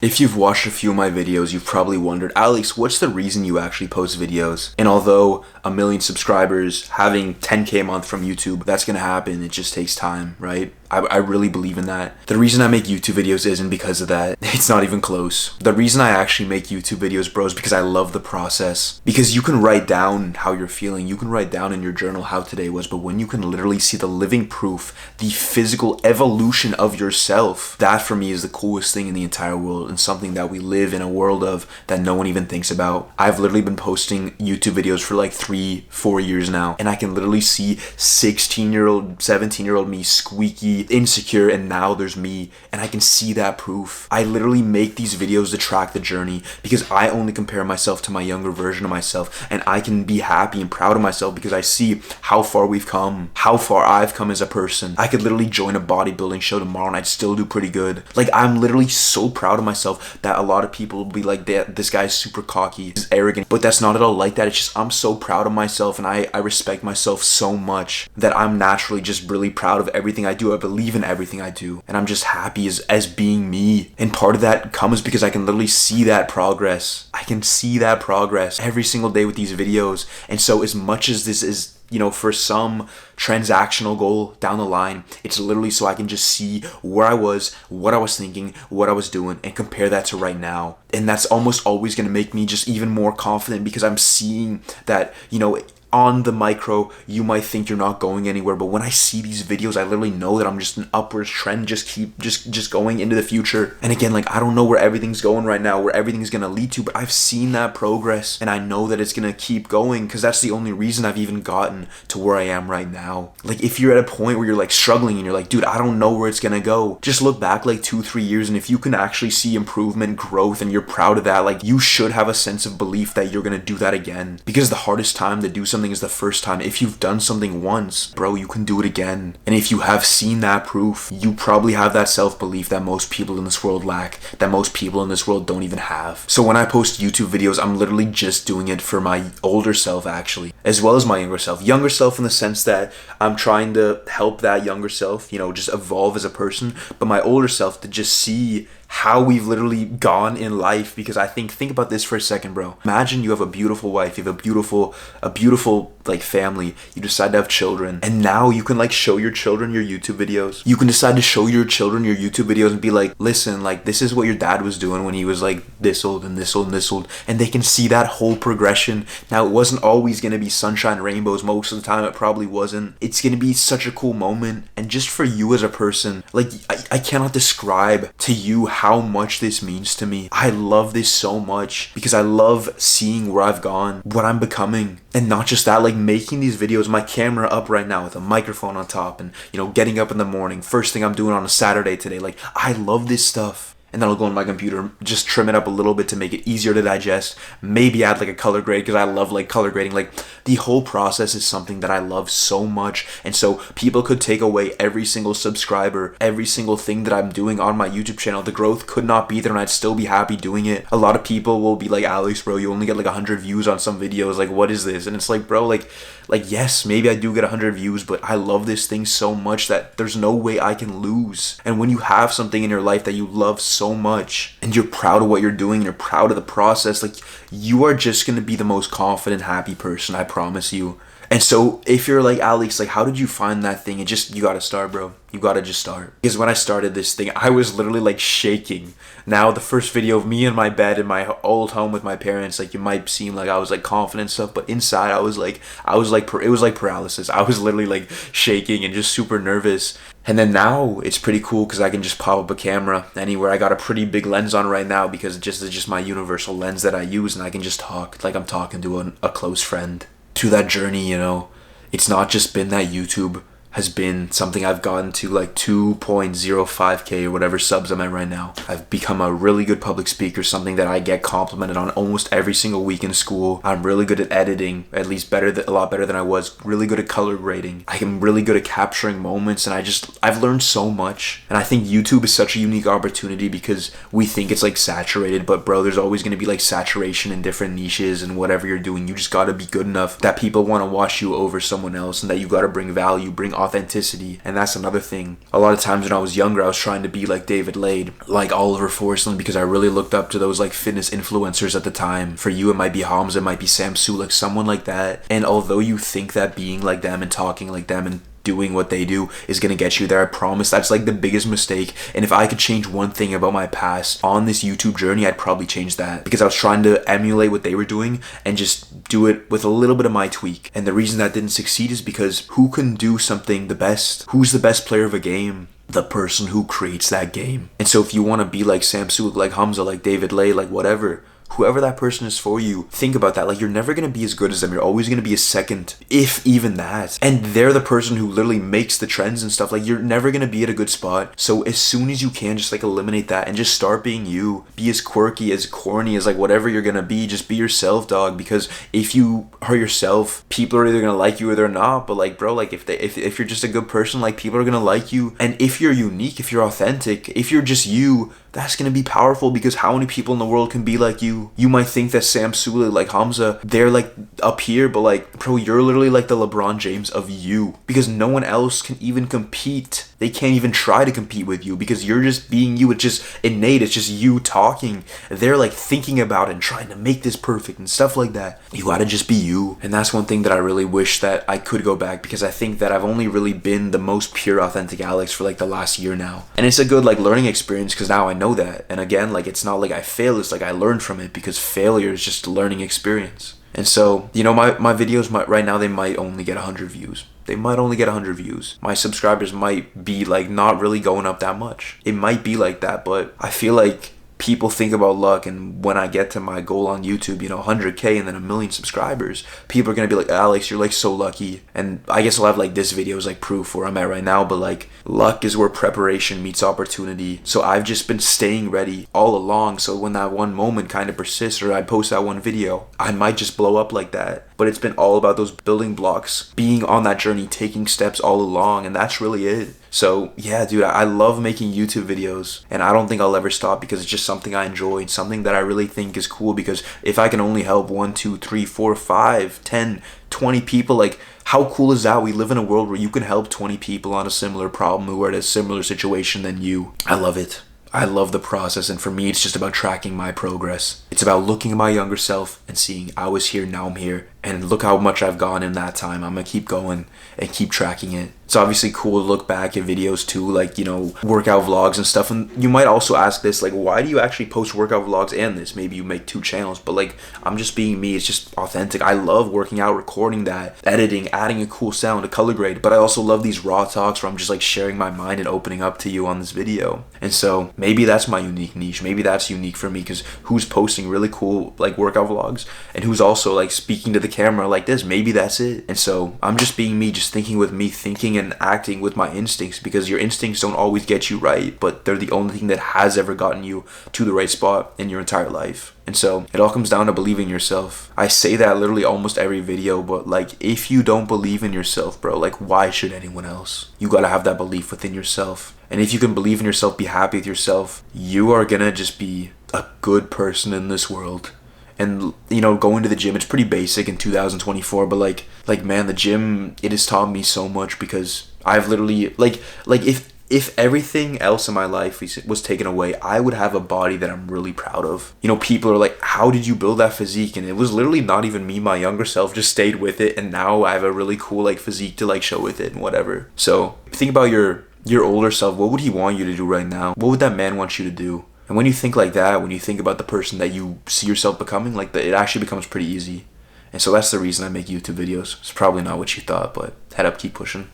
If you've watched a few of my videos, you've probably wondered, Alex, what's the reason you actually post videos? And although 1 million subscribers, having 10K a month from YouTube, that's gonna happen, it just takes time, right? I really believe in that. The reason I make YouTube videos isn't because of that. It's not even close. The reason I actually make YouTube videos, bro, is because I love the process. Because you can write down how you're feeling. You can write down in your journal how today was, but when you can literally see the living proof, the physical evolution of yourself, that for me is the coolest thing in the entire world and something that we live in a world of that no one even thinks about. I've literally been posting YouTube videos for like 3-4 years now, and I can literally see 16-year-old, 17-year-old me squeaky, insecure, and now there's me, and I can see that proof. I literally make these videos to track the journey because I only compare myself to my younger version of myself, and I can be happy and proud of myself because I see how far we've come, how far I've come as a person. I could literally join a bodybuilding show tomorrow and I'd still do pretty good. Like, I'm literally so proud of myself that a lot of people will be like, this guy's super cocky, he's arrogant, but that's not at all like that. It's just I'm so proud of myself, and I respect myself so much that I'm naturally just really proud of everything I do. I believe in everything I do, and I'm just happy as being me. And part of that comes because I can literally see that progress. I can see that progress every single day with these videos. And so as much as this is, for some transactional goal down the line, it's literally so I can just see where I was, what I was thinking, what I was doing, and compare that to right now. And that's almost always going to make me just even more confident because I'm seeing that, on the micro, you might think you're not going anywhere, but when I see these videos, I literally know that I'm just an upward trend, just going into the future. And again, like, I don't know where everything's going right now, where everything's gonna lead to, but I've seen that progress, and I know that it's gonna keep going because that's the only reason I've even gotten to where I am right now. Like, if you're at a point where you're like struggling and you're like, dude, I don't know where it's gonna go, just look back like 2-3 years, and if you can actually see improvement, growth, and you're proud of that, like, you should have a sense of belief that you're gonna do that again. Because the hardest time to do something is the first time. If you've done something once, bro, you can do it again. And if you have seen that proof, you probably have that self-belief that most people in this world lack, that most people in this world don't even have. So when I post YouTube videos, I'm literally just doing it for my older self, actually, as well as my younger self. Younger self in the sense that I'm trying to help that younger self, just evolve as a person, but my older self to just see how we've literally gone in life. Because I think about this for a second, bro. Imagine you have a beautiful wife, you have a beautiful like family, you decide to have children, and now you can like show your children your YouTube videos. You can decide to show your children your YouTube videos and be like, listen, like, this is what your dad was doing when he was like this old and this old and this old, and they can see that whole progression. Now, it wasn't always going to be sunshine and rainbows. Most of the time it probably wasn't. It's going to be such a cool moment, and just for you as a person, like, I cannot describe to you how much this means to me. I love this so much because I love seeing where I've gone, what I'm becoming. And not just that, like, making these videos, my camera up right now with a microphone on top, and getting up in the morning, first thing I'm doing on a Saturday today, like, I love this stuff. And then I'll go on my computer, just trim it up a little bit to make it easier to digest. Maybe add like a color grade because I love like color grading. Like, the whole process is something that I love so much. And so people could take away every single subscriber, every single thing that I'm doing on my YouTube channel. The growth could not be there and I'd still be happy doing it. A lot of people will be like, Alex, bro, you only get like 100 views on some videos. Like, what is this? And it's like, bro, like yes, maybe I do get 100 views, but I love this thing so much that there's no way I can lose. And when you have something in your life that you love so much and you're proud of what you're doing, you're proud of the process, like, you are just going to be the most confident, happy person, I promise you. And so if you're like, Alex, like, how did you find that thing? You gotta start, bro. You gotta just start. Because when I started this thing, I was literally like shaking. Now, the first video of me in my bed in my old home with my parents, like, you might seem like I was like confident and stuff, but inside it was like paralysis. I was literally like shaking and just super nervous. And then now it's pretty cool because I can just pop up a camera anywhere. I got a pretty big lens on right now because it's just my universal lens that I use, and I can just talk like I'm talking to a close friend. To that journey, it's not just been that YouTube has been something I've gotten to like 2.05k or whatever subs I'm at right now. I've become a really good public speaker, something that I get complimented on almost every single week in school. I'm really good at editing, at least a lot better than I was. Really good at color grading. I am really good at capturing moments, and I've learned so much. And I think YouTube is such a unique opportunity because we think it's like saturated, but bro, there's always going to be like saturation in different niches, and whatever you're doing, you just got to be good enough that people want to watch you over someone else, and that you got to bring value, bring authenticity. And that's another thing. A lot of times when I was younger, I was trying to be like David Lade, like Oliver Forstland, because I really looked up to those like fitness influencers at the time. For you, it might be Hamza, it might be Sam Su, like someone like that. And although you think that being like them and talking like them and doing what they do is gonna get you there, I promise that's like the biggest mistake. And if I could change one thing about my past on this YouTube journey, I'd probably change that, because I was trying to emulate what they were doing and just do it with a little bit of my tweak. And the reason that didn't succeed is because who can do something the best? Who's the best player of a game? The person who creates that game. And so if you want to be like Sam Su, like Hamza, like David Lay, like whatever, whoever that person is for you, think about that. Like, you're never going to be as good as them. You're always going to be a second, if even that. And they're the person who literally makes the trends and stuff. Like, you're never going to be at a good spot. So as soon as you can, just like eliminate that and just start being you. Be as quirky, as corny, as like whatever you're going to be. Just be yourself, dog. Because if you are yourself, people are either going to like you or they're not. But like, bro, like if you're just a good person, like people are going to like you. And if you're unique, if you're authentic, if you're just you, that's going to be powerful, because how many people in the world can be like you? You might think that Sam Sule, like Hamza, they're like up here, but like, bro, you're literally like the LeBron James of you, because no one else can even compete. They can't even try to compete with you, because you're just being you. It's just innate. It's just you talking. They're like thinking about it and trying to make this perfect and stuff like that. You gotta just be you. And that's one thing that I really wish that I could go back, because I think that I've only really been the most pure, authentic Alex for like the last year now. And it's a good like learning experience, because now I know that. And again, like, it's not like I failed. It's like I learned from it, because failure is just a learning experience. And so, you know, my videos right now, they might only get 100 views. They might only get 100 views. My subscribers might be like not really going up that much. It might be like that, but I feel like people think about luck, and when I get to my goal on YouTube, you know, 100K and then 1 million subscribers, people are gonna be like, Alex, you're like so lucky. And I guess I'll have like this video as like proof where I'm at right now, but like, luck is where preparation meets opportunity. So I've just been staying ready all along, so when that one moment kind of persists, or I post that one video, I might just blow up like that. But it's been all about those building blocks, being on that journey, taking steps all along, and that's really it. So yeah, dude, I love making YouTube videos, and I don't think I'll ever stop, because it's just something I enjoy and something that I really think is cool. Because if I can only help 1, 2, 3, 4, 5, 10, 20 people, like, how cool is that? We live in a world where you can help 20 people on a similar problem who are in a similar situation than you. I love it. I love the process, and for me, it's just about tracking my progress. It's about looking at my younger self and seeing I was here, now I'm here, and look how much I've gone in that time. I'm gonna keep going and keep tracking it. It's obviously cool to look back at videos too, like, you know, workout vlogs and stuff. And you might also ask this, like, why do you actually post workout vlogs and this? Maybe you make 2 channels, but like, I'm just being me. It's just authentic. I love working out, recording that, editing, adding a cool sound, a color grade. But I also love these raw talks where I'm just like sharing my mind and opening up to you on this video. And so maybe that's my unique niche. Maybe that's unique for me, because who's posting really cool like workout vlogs and who's also like speaking to the camera like this? Maybe that's it. And so I'm just being me, just thinking with me, thinking and acting with my instincts, because your instincts don't always get you right, but they're the only thing that has ever gotten you to the right spot in your entire life. And so it all comes down to believing in yourself. I say that literally almost every video, but like, if you don't believe in yourself, bro, like, why should anyone else? You gotta have that belief within yourself. And if you can believe in yourself, be happy with yourself, you are gonna just be a good person in this world. And, you know, going to the gym, it's pretty basic in 2024, but like man, the gym, it has taught me so much, because I've literally, like if everything else in my life was taken away, I would have a body that I'm really proud of. You know, people are like, how did you build that physique? And it was literally not even me. My younger self just stayed with it, and now I have a really cool like physique to like show with it and whatever. So think about your older self. What would he want you to do right now? What would that man want you to do? And when you think like that, when you think about the person that you see yourself becoming, like, it actually becomes pretty easy. And so that's the reason I make YouTube videos. It's probably not what you thought, but head up, keep pushing.